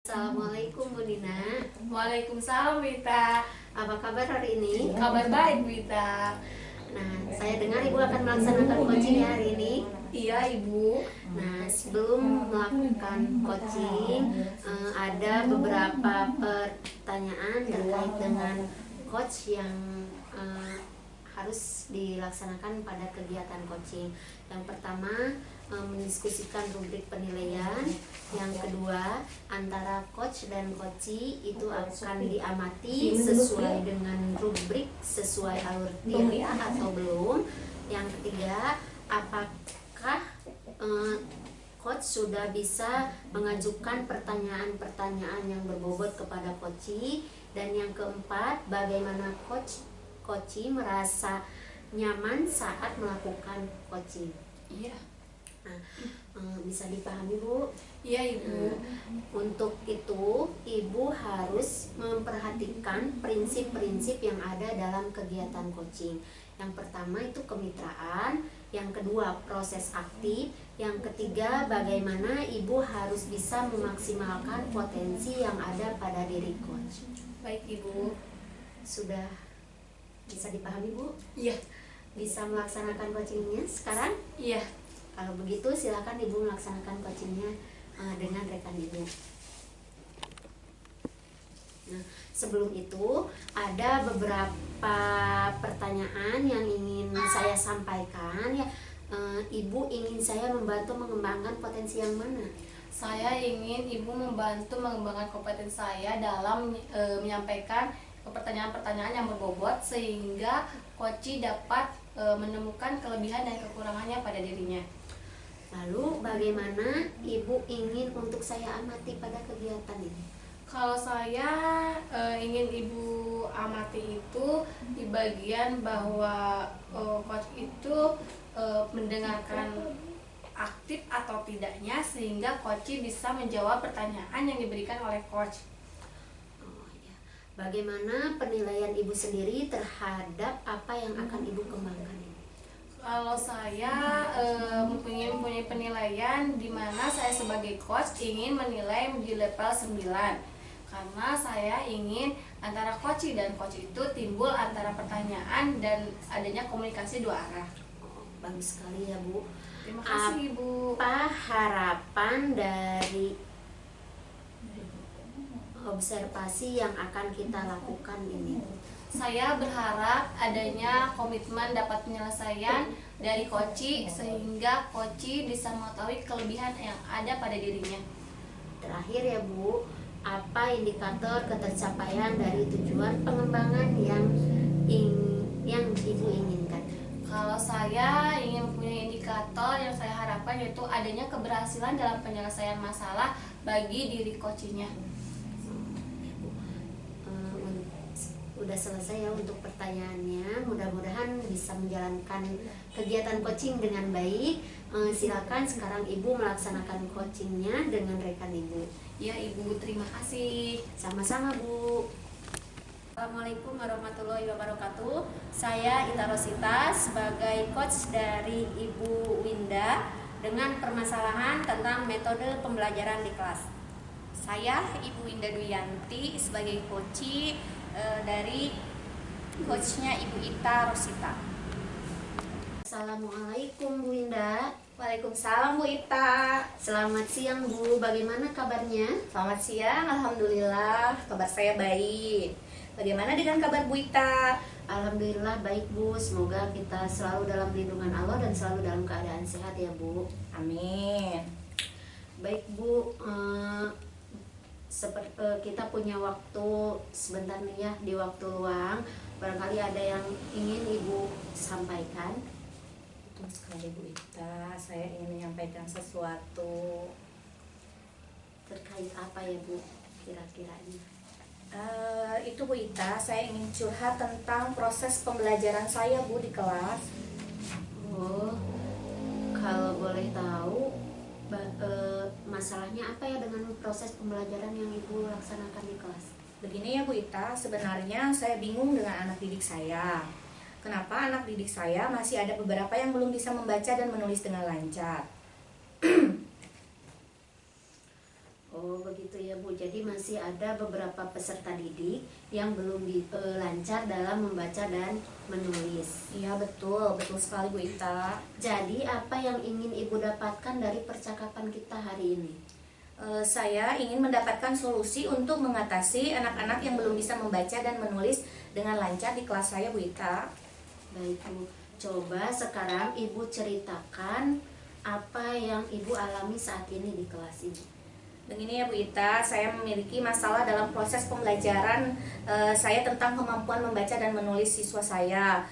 Assalamualaikum Bu Nina. Waalaikumsalam Wita. Apa kabar hari ini? Kabar baik Wita. Nah, saya dengar Ibu akan melaksanakan coaching ya hari ini. Iya Ibu. Nah, sebelum melakukan coaching, ada beberapa pertanyaan terkait dengan coach yang harus dilaksanakan pada kegiatan coaching. Yang pertama, mendiskusikan rubrik penilaian. Yang kedua, antara coach dan coachee itu akan diamati sesuai dengan rubrik, sesuai alur kuliah atau belum. Yang ketiga, apakah coach sudah bisa mengajukan pertanyaan-pertanyaan yang berbobot kepada coachee. Dan yang keempat, bagaimana coachee merasa nyaman saat melakukan coaching. Iya. Nah, bisa dipahami Bu? Iya Ibu. Untuk itu Ibu harus memperhatikan prinsip-prinsip yang ada dalam kegiatan coaching. Yang pertama itu kemitraan, yang kedua proses aktif, yang ketiga bagaimana Ibu harus bisa memaksimalkan potensi yang ada pada diri coach. Baik Ibu. Sudah bisa dipahami Bu? Iya. Bisa melaksanakan coachingnya sekarang? Iya. Kalau begitu silakan Ibu melaksanakan coachingnya dengan rekan Ibu. Nah, sebelum itu ada beberapa pertanyaan yang ingin saya sampaikan ya. Ibu ingin saya membantu mengembangkan potensi yang mana? Saya ingin Ibu membantu mengembangkan kompetensi saya dalam menyampaikan pertanyaan-pertanyaan yang berbobot sehingga coachee dapat menemukan kelebihan dan kekurangannya pada dirinya. Lalu bagaimana Ibu ingin untuk saya amati pada kegiatan ini? Kalau saya ingin Ibu amati itu di bagian bahwa coach itu mendengarkan aktif atau tidaknya sehingga coachee bisa menjawab pertanyaan yang diberikan oleh coach. Oh, ya. Bagaimana penilaian Ibu sendiri terhadap apa yang akan Ibu kembangkan ini? Kalau saya mempunyai penilaian di mana saya sebagai coach ingin menilai di level 9. Karena saya ingin antara coachee dan coach itu timbul antara pertanyaan dan adanya komunikasi dua arah. Oh, bagus sekali ya Bu. Terima kasih Ibu. Apa harapan dari observasi yang akan kita lakukan ini? Saya berharap adanya komitmen dapat penyelesaian dari coachee sehingga coachee bisa mengetahui kelebihan yang ada pada dirinya. Terakhir ya Bu, apa indikator ketercapaian dari tujuan pengembangan yang Ibu inginkan? Kalau saya ingin mempunyai indikator yang saya harapkan yaitu adanya keberhasilan dalam penyelesaian masalah bagi diri coachee-nya. Udah selesai ya untuk pertanyaannya. Mudah-mudahan bisa menjalankan kegiatan coaching dengan baik. Silakan sekarang Ibu melaksanakan coachingnya dengan rekan Ibu. Ya Ibu, terima kasih. Sama-sama Bu. Assalamualaikum warahmatullahi wabarakatuh. Saya Ita Rosita sebagai coach dari Ibu Winda dengan permasalahan tentang metode pembelajaran di kelas. Saya Ibu Winda Duyanti sebagai coachee dari coachnya Ibu Ita Rosita. Assalamualaikum Bu Winda. Waalaikumsalam Bu Ita. Selamat siang Bu, bagaimana kabarnya? Selamat siang, alhamdulillah kabar saya baik. Bagaimana dengan kabar Bu Ita? Alhamdulillah baik Bu, semoga kita selalu dalam lindungan Allah dan selalu dalam keadaan sehat ya Bu. Amin. Baik Bu, kita punya waktu sebentar nih ya, di waktu luang barangkali ada yang ingin Ibu sampaikan. Betul sekali Bu Ita, saya ingin menyampaikan sesuatu. Terkait apa ya Bu kira-kiranya? Itu Bu Ita, saya ingin curhat tentang proses pembelajaran saya Bu di kelas. Oh, kalau boleh tahu masalahnya apa ya dengan proses pembelajaran yang Ibu laksanakan di kelas? Begini ya Bu Ita, sebenarnya saya bingung dengan anak didik saya. Kenapa anak didik saya masih ada beberapa yang belum bisa membaca dan menulis dengan lancar? Oh begitu ya Bu, jadi masih ada beberapa peserta didik yang belum lancar dalam membaca dan menulis. Iya betul, betul sekali Bu Ita. Jadi apa yang ingin Ibu dapatkan dari percakapan kita hari ini? Saya ingin mendapatkan solusi untuk mengatasi anak-anak yang belum bisa membaca dan menulis dengan lancar di kelas saya Bu Ita. Baik Bu, coba sekarang Ibu ceritakan apa yang Ibu alami saat ini di kelas Ibu. Begini ya Bu Ita, saya memiliki masalah dalam proses pembelajaran saya tentang kemampuan membaca dan menulis siswa saya.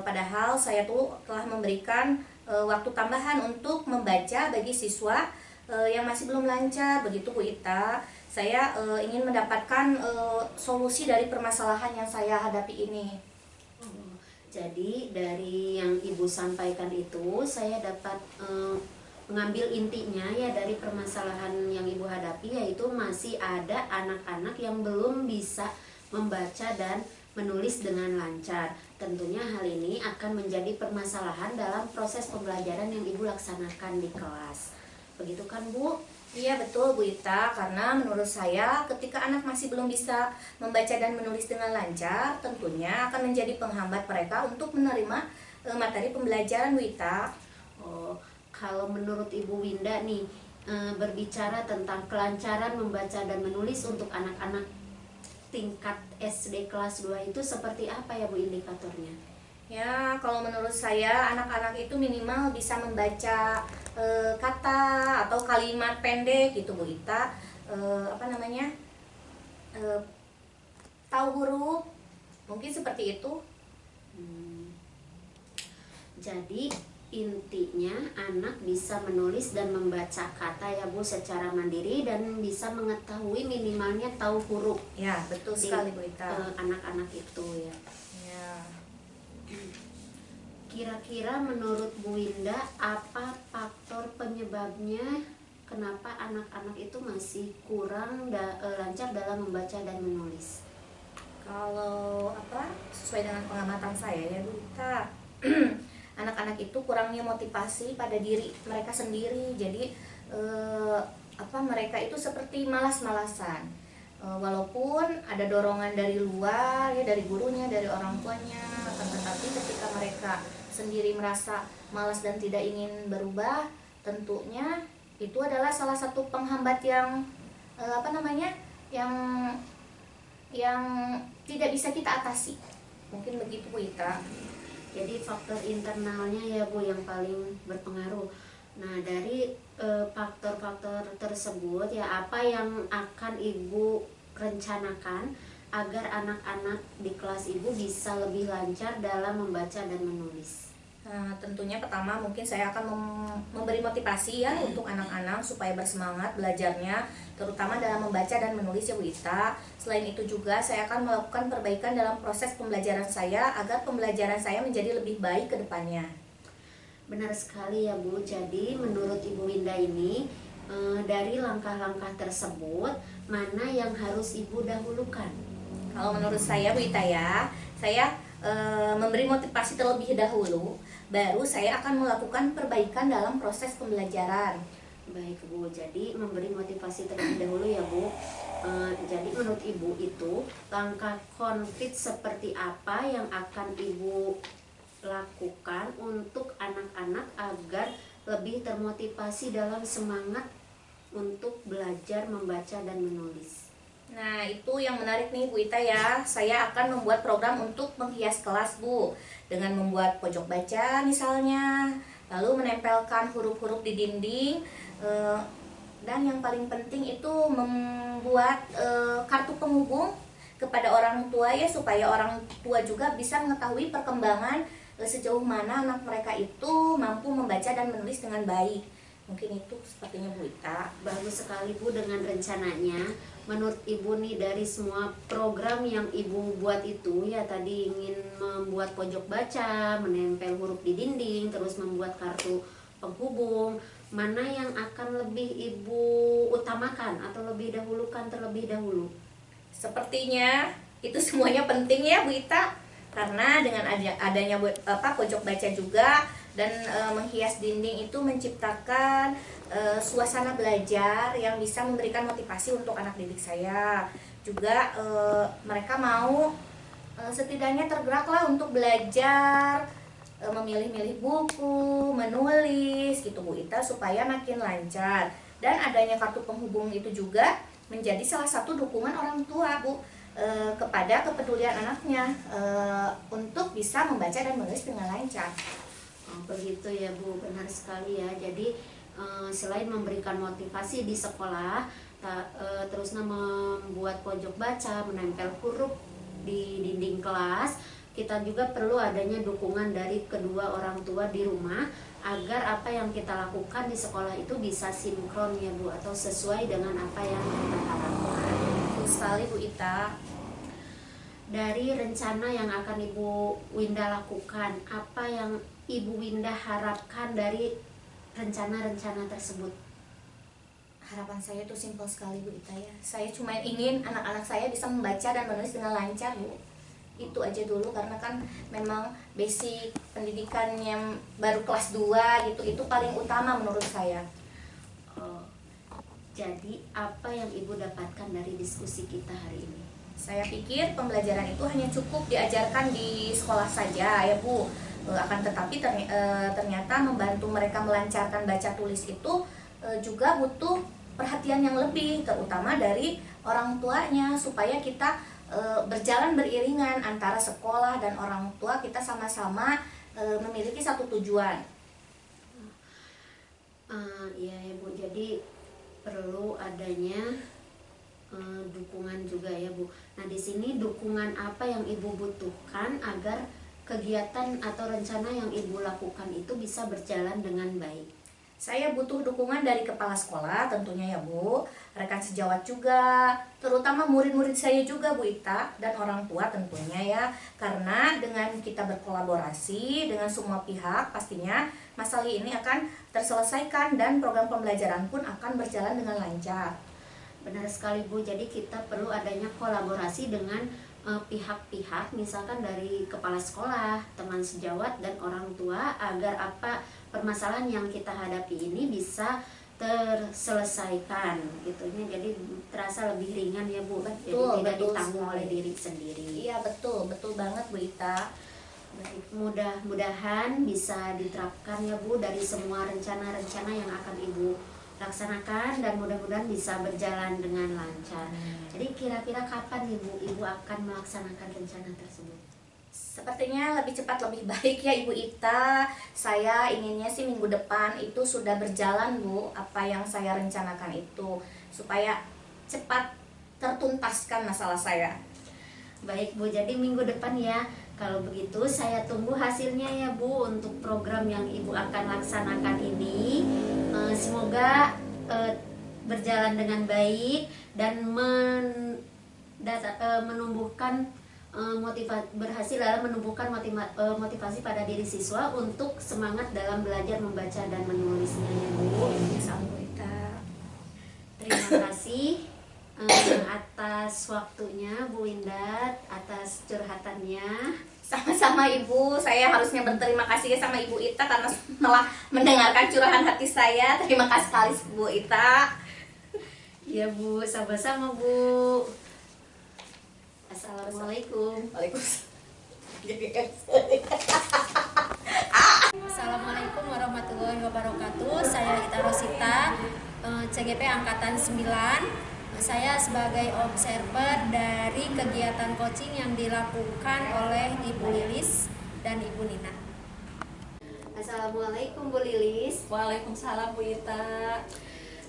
Padahal saya tuh telah memberikan waktu tambahan untuk membaca bagi siswa yang masih belum lancar, begitu Bu Ita. Saya ingin mendapatkan solusi dari permasalahan yang saya hadapi ini. Jadi dari yang Ibu sampaikan itu saya dapat mengambil intinya ya dari permasalahan yang Ibu hadapi, yaitu masih ada anak-anak yang belum bisa membaca dan menulis dengan lancar. Tentunya hal ini akan menjadi permasalahan dalam proses pembelajaran yang Ibu laksanakan di kelas. Begitu kan Bu? Iya betul Bu Ita, karena menurut saya ketika anak masih belum bisa membaca dan menulis dengan lancar, tentunya akan menjadi penghambat mereka untuk menerima materi pembelajaran Bu Ita. Oh, kalau menurut Ibu Winda nih, berbicara tentang kelancaran membaca dan menulis untuk anak-anak tingkat SD kelas 2 itu seperti apa ya Bu indikatornya? Ya, kalau menurut saya anak-anak itu minimal bisa membaca kata atau kalimat pendek gitu Bu Ita. Tahu huruf, mungkin seperti itu. Jadi intinya anak bisa menulis dan membaca kata ya Bu secara mandiri dan bisa mengetahui minimalnya tahu huruf. Ya, betul sekali Bu Ita. Anak-anak itu ya. Ya. Kira-kira menurut Bu Winda apa faktor penyebabnya kenapa anak-anak itu masih kurang lancar dalam membaca dan menulis? Kalau sesuai dengan pengamatan saya ya Bu Ita, anak-anak itu kurangnya motivasi pada diri mereka sendiri. Jadi mereka itu seperti malas-malasan. Walaupun ada dorongan dari luar ya, dari gurunya, dari orang tuanya, akan tetapi ketika mereka sendiri merasa malas dan tidak ingin berubah, tentunya itu adalah salah satu penghambat yang tidak bisa kita atasi. Mungkin begitu Bu Ita. Jadi faktor internalnya ya Bu yang paling berpengaruh. Nah dari faktor-faktor tersebut ya apa yang akan Ibu rencanakan agar anak-anak di kelas Ibu bisa lebih lancar dalam membaca dan menulis? Nah, tentunya pertama mungkin saya akan memberi motivasi ya untuk anak-anak supaya bersemangat belajarnya, terutama dalam membaca dan menulis ya Bu Ita. Selain itu juga saya akan melakukan perbaikan dalam proses pembelajaran saya agar pembelajaran saya menjadi lebih baik ke depannya. Benar sekali ya Bu, jadi menurut Ibu Winda ini dari langkah-langkah tersebut mana yang harus Ibu dahulukan? Kalau menurut saya Bu Ita ya, saya memberi motivasi terlebih dahulu, baru saya akan melakukan perbaikan dalam proses pembelajaran. Baik Bu, jadi memberi motivasi terlebih dahulu ya Bu. Jadi menurut Ibu itu langkah konkret seperti apa yang akan Ibu lakukan untuk anak-anak agar lebih termotivasi dalam semangat untuk belajar membaca dan menulis? Nah, itu yang menarik nih Bu Ita ya. Saya akan membuat program untuk menghias kelas Bu, dengan membuat pojok baca misalnya, lalu menempelkan huruf-huruf di dinding, dan yang paling penting itu membuat kartu penghubung kepada orang tua ya, supaya orang tua juga bisa mengetahui perkembangan sejauh mana anak mereka itu mampu membaca dan menulis dengan baik. Mungkin itu sepertinya Bu Ita. Bagus sekali Bu dengan rencananya. Menurut Ibu nih dari semua program yang Ibu buat itu ya, tadi ingin membuat pojok baca, menempel huruf di dinding, terus membuat kartu penghubung, mana yang akan lebih Ibu utamakan atau lebih dahulukan terlebih dahulu? Sepertinya itu semuanya penting ya Bu Ita, karena dengan adanya pojok baca juga dan menghias dinding itu menciptakan suasana belajar yang bisa memberikan motivasi untuk anak didik saya. Juga mereka mau setidaknya tergeraklah untuk belajar, memilih-milih buku, menulis gitu Bu Ita, supaya makin lancar. Dan adanya kartu penghubung itu juga menjadi salah satu dukungan orang tua Bu kepada kepedulian anaknya untuk bisa membaca dan menulis dengan lancar. Oh, begitu ya Bu, benar sekali ya. Jadi selain memberikan motivasi di sekolah, terusnya membuat pojok baca, menempel huruf di dinding kelas, kita juga perlu adanya dukungan dari kedua orang tua di rumah agar apa yang kita lakukan di sekolah itu bisa sinkron ya Bu, atau sesuai dengan apa yang kita harapkan. Betul sekali Bu Ita. Dari rencana yang akan Ibu Winda lakukan, apa yang Ibu Winda harapkan dari rencana-rencana tersebut? Harapan saya itu simpel sekali Bu Ita ya. Saya cuma ingin anak-anak saya bisa membaca dan menulis dengan lancar Bu. Itu aja dulu, karena kan memang basic pendidikan yang baru kelas 2 gitu, itu paling utama menurut saya. Oh, jadi apa yang Ibu dapatkan dari diskusi kita hari ini? Saya pikir pembelajaran itu hanya cukup diajarkan di sekolah saja ya Bu. Akan tetapi ternyata membantu mereka melancarkan baca tulis itu juga butuh perhatian yang lebih, terutama dari orang tuanya, supaya kita berjalan beriringan antara sekolah dan orang tua, kita sama-sama memiliki satu tujuan. Iya ya Bu, jadi perlu adanya dukungan juga ya Bu. Nah, di sini dukungan apa yang Ibu butuhkan agar kegiatan atau rencana yang Ibu lakukan itu bisa berjalan dengan baik? Saya butuh dukungan dari kepala sekolah tentunya ya Bu, rekan sejawat juga, terutama murid-murid saya juga Bu Ita, dan orang tua tentunya ya. Karena dengan kita berkolaborasi dengan semua pihak, pastinya masalah ini akan terselesaikan dan program pembelajaran pun akan berjalan dengan lancar. Benar sekali Bu, jadi kita perlu adanya kolaborasi dengan pihak-pihak, misalkan dari kepala sekolah, teman sejawat, dan orang tua, agar apa permasalahan yang kita hadapi ini bisa terselesaikan gitu. Jadi terasa lebih ringan ya Bu, jadi tidak ditanggung oleh diri sendiri. Iya betul banget Bu Ita. Baik, mudah-mudahan bisa diterapkan ya Bu dari semua rencana-rencana yang akan Ibu laksanakan, dan mudah-mudahan bisa berjalan dengan lancar. Jadi kira-kira kapan Ibu akan melaksanakan rencana tersebut? Sepertinya lebih cepat lebih baik ya Ibu Ita. Saya inginnya sih minggu depan itu sudah berjalan Bu, apa yang saya rencanakan itu, supaya cepat tertuntaskan masalah saya. Baik Bu, jadi minggu depan ya. Kalau begitu saya tunggu hasilnya ya Bu untuk program yang Ibu akan laksanakan ini. Semoga berjalan dengan baik dan menumbuhkan berhasil dalam menumbuhkan motivasi pada diri siswa untuk semangat dalam belajar membaca dan menulisnya ya Bu. Terima kasih atas waktunya Bu Winda, atas curhatannya. Sama-sama Ibu, saya harusnya berterima kasih ya sama Ibu Ita karena telah mendengarkan curahan hati saya. Terima kasih sekali Bu Ita. Ya Bu, sama-sama Bu. Assalamualaikum. Assalamualaikum warahmatullahi wabarakatuh. Saya Ita Rosita, CGP Angkatan 9. Saya sebagai observer dari kegiatan coaching yang dilakukan oleh Ibu Lilis dan Ibu Nina. Assalamualaikum Bu Lilis. Waalaikumsalam Bu Ita.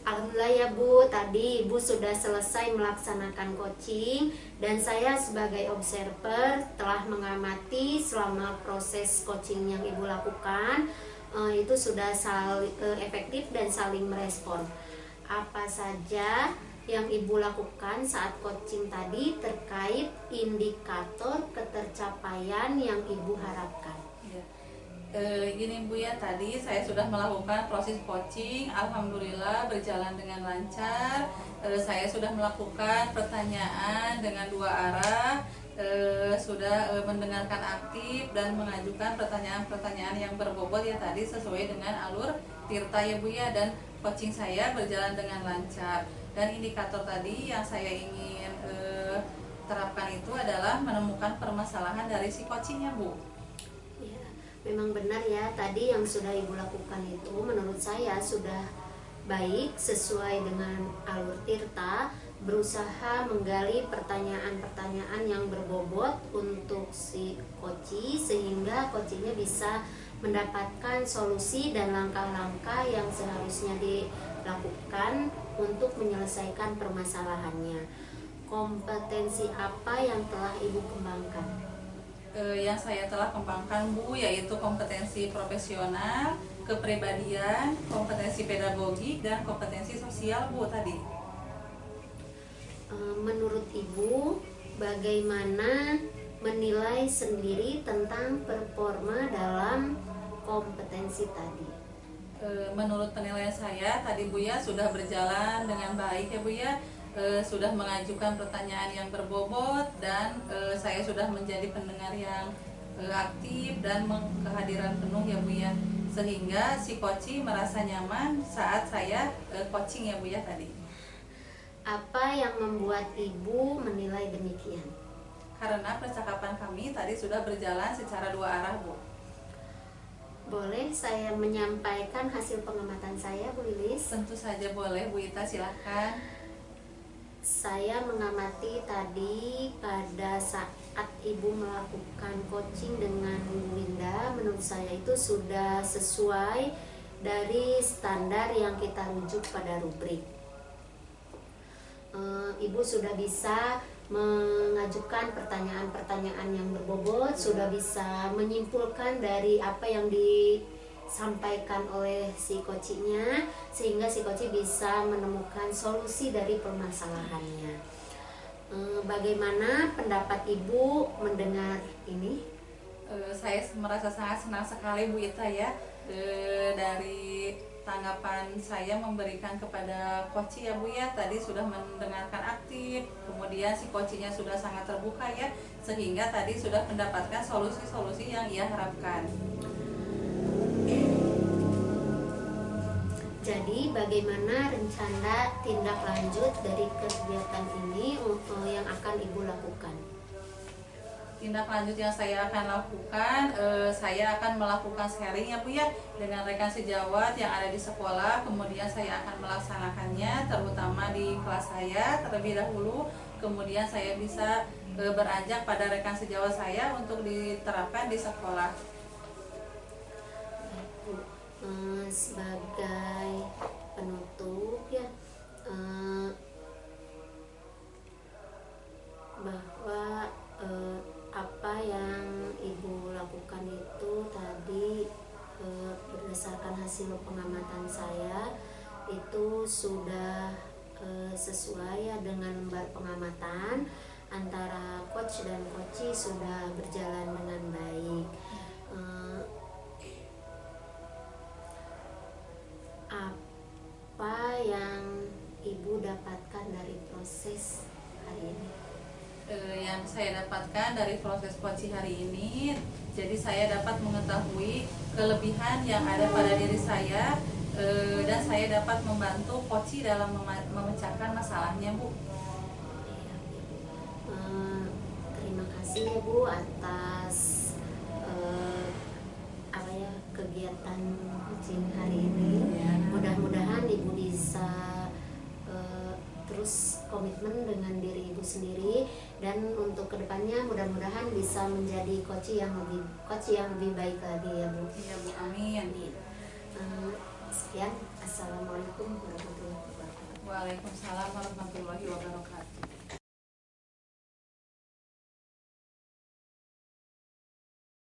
Alhamdulillah ya Bu, tadi Ibu sudah selesai melaksanakan coaching, dan saya sebagai observer telah mengamati selama proses coaching yang Ibu lakukan. Itu sudah efektif dan saling merespon. Apa saja yang Ibu lakukan saat coaching tadi terkait indikator ketercapaian yang Ibu harapkan? Gini Bu ya, tadi saya sudah melakukan proses coaching, alhamdulillah berjalan dengan lancar. Saya sudah melakukan pertanyaan dengan 2 arah, sudah mendengarkan aktif dan mengajukan pertanyaan-pertanyaan yang berbobot ya tadi sesuai dengan alur Tirta ya Bu ya, dan coaching saya berjalan dengan lancar. Dan indikator tadi yang saya ingin terapkan itu adalah menemukan permasalahan dari si coachingnya Bu. Ya, memang benar ya, tadi yang sudah Ibu lakukan itu menurut saya sudah baik, sesuai dengan alur Tirta, berusaha menggali pertanyaan-pertanyaan yang berbobot untuk si koci sehingga kocinya bisa mendapatkan solusi dan langkah-langkah yang seharusnya dilakukan untuk menyelesaikan permasalahannya. Kompetensi apa yang telah Ibu kembangkan? Yang saya telah kembangkan Bu, yaitu kompetensi profesional, kepribadian, kompetensi pedagogik, dan kompetensi sosial Bu tadi. Menurut Ibu, bagaimana menilai sendiri tentang performa dalam kompetensi tadi? Menurut penilaian saya tadi Bu ya, sudah berjalan dengan baik ya Bu ya. Sudah mengajukan pertanyaan yang berbobot, dan saya sudah menjadi pendengar yang aktif dan kehadiran penuh ya Bu ya, sehingga si coach merasa nyaman saat saya coaching ya Bu ya tadi. Apa yang membuat Ibu menilai demikian? Karena percakapan kami tadi sudah berjalan secara dua arah Bu. Boleh saya menyampaikan hasil pengamatan saya, Bu Lilis? Tentu saja boleh Bu Ita, silahkan. Saya mengamati tadi pada saat Ibu melakukan coaching dengan Bu Winda, menurut saya itu sudah sesuai dari standar yang kita rujuk pada rubrik. Ibu sudah bisa mengajukan pertanyaan-pertanyaan yang berbobot, sudah bisa menyimpulkan dari apa yang disampaikan oleh si coachnya, sehingga si coach bisa menemukan solusi dari permasalahannya. Bagaimana pendapat Ibu mendengar ini? Saya merasa sangat senang sekali Bu Ita ya, dari tanggapan saya memberikan kepada coach ya Bu ya, tadi sudah mendengarkan aktif, kemudian si coachnya sudah sangat terbuka ya, sehingga tadi sudah mendapatkan solusi-solusi yang ia harapkan. Jadi bagaimana rencana tindak lanjut dari kegiatan ini yang akan Ibu lakukan? Tindak lanjut yang saya akan lakukan, saya akan melakukan sharing ya Bu ya dengan rekan sejawat yang ada di sekolah. Kemudian saya akan melaksanakannya terutama di kelas saya terlebih dahulu. Kemudian saya bisa beranjak pada rekan sejawat saya untuk diterapkan di sekolah. Sebagai penutup ya, bahwa apa yang Ibu lakukan itu tadi berdasarkan hasil pengamatan saya itu sudah sesuai ya dengan lembar pengamatan antara coach dan coach sudah berjalan dengan baik. Apa yang Ibu dapatkan dari proses hari ini? Yang saya dapatkan dari proses coaching hari ini, jadi saya dapat mengetahui kelebihan yang ada pada diri saya, dan saya dapat membantu coaching dalam memecahkan masalahnya Bu. Terima kasih ya Bu atas kegiatan coaching hari ini. Mudah-mudahan Ibu bisa terus komitmen dengan diri Ibu sendiri, dan untuk kedepannya mudah-mudahan bisa menjadi coach yang lebih baik lagi ya Bu. Iya Bu, amin. Sekian, assalamualaikum warahmatullahi wabarakatuh. Waalaikumsalam warahmatullahi wabarakatuh.